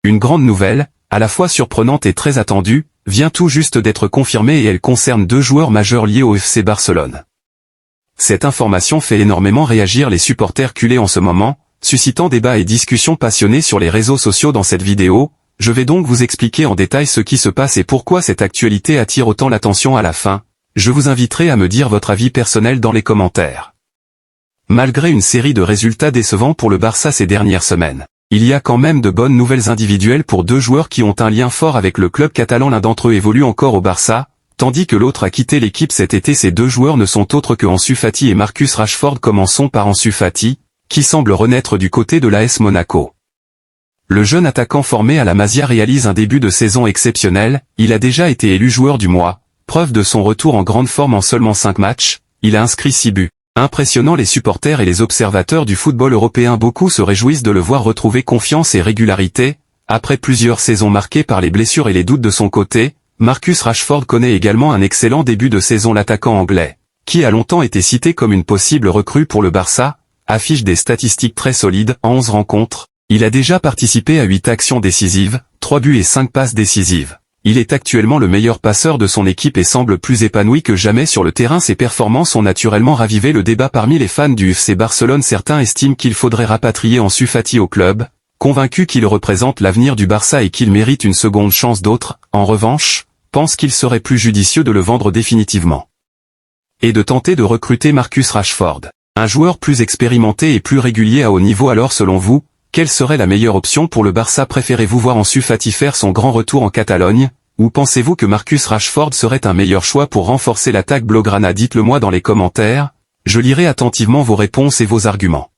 Une grande nouvelle, à la fois surprenante et très attendue, vient tout juste d'être confirmée et elle concerne 2 joueurs majeurs liés au FC Barcelone. Cette information fait énormément réagir les supporters culés en ce moment, suscitant débats et discussions passionnées sur les réseaux sociaux. Dans cette vidéo, je vais donc vous expliquer en détail ce qui se passe et pourquoi cette actualité attire autant l'attention. À la fin, je vous inviterai à me dire votre avis personnel dans les commentaires. Malgré une série de résultats décevants pour le Barça ces dernières semaines, il y a quand même de bonnes nouvelles individuelles pour 2 joueurs qui ont un lien fort avec le club catalan. L'un d'entre eux évolue encore au Barça, tandis que l'autre a quitté l'équipe cet été. Ces 2 joueurs ne sont autres que Ansu Fati et Marcus Rashford. Commençons par Ansu Fati, qui semble renaître du côté de l'AS Monaco. Le jeune attaquant formé à la Masia réalise un début de saison exceptionnel. Il a déjà été élu joueur du mois, preuve de son retour en grande forme. En seulement 5 matchs, il a inscrit 6 buts. Impressionnant les supporters et les observateurs du football européen. Beaucoup se réjouissent de le voir retrouver confiance et régularité. Après plusieurs saisons marquées par les blessures et les doutes de son côté, Marcus Rashford connaît également un excellent début de saison. L'attaquant anglais, qui a longtemps été cité comme une possible recrue pour le Barça, affiche des statistiques très solides. En 11 rencontres, il a déjà participé à 8 actions décisives, 3 buts et 5 passes décisives. Il est actuellement le meilleur passeur de son équipe et semble plus épanoui que jamais sur le terrain. Ses performances ont naturellement ravivé le débat parmi les fans du FC Barcelone. Certains estiment qu'il faudrait rapatrier Ansu Fati au club, convaincus qu'il représente l'avenir du Barça et qu'il mérite une seconde chance. D'autres, en revanche, pensent qu'il serait plus judicieux de le vendre définitivement et de tenter de recruter Marcus Rashford, un joueur plus expérimenté et plus régulier à haut niveau. Alors selon vous, quelle serait la meilleure option pour le Barça? Préférez-vous voir Ansu Fati faire son grand retour en Catalogne, ou pensez-vous que Marcus Rashford serait un meilleur choix pour renforcer l'attaque blaugrana? Dites-le moi dans les commentaires, je lirai attentivement vos réponses et vos arguments.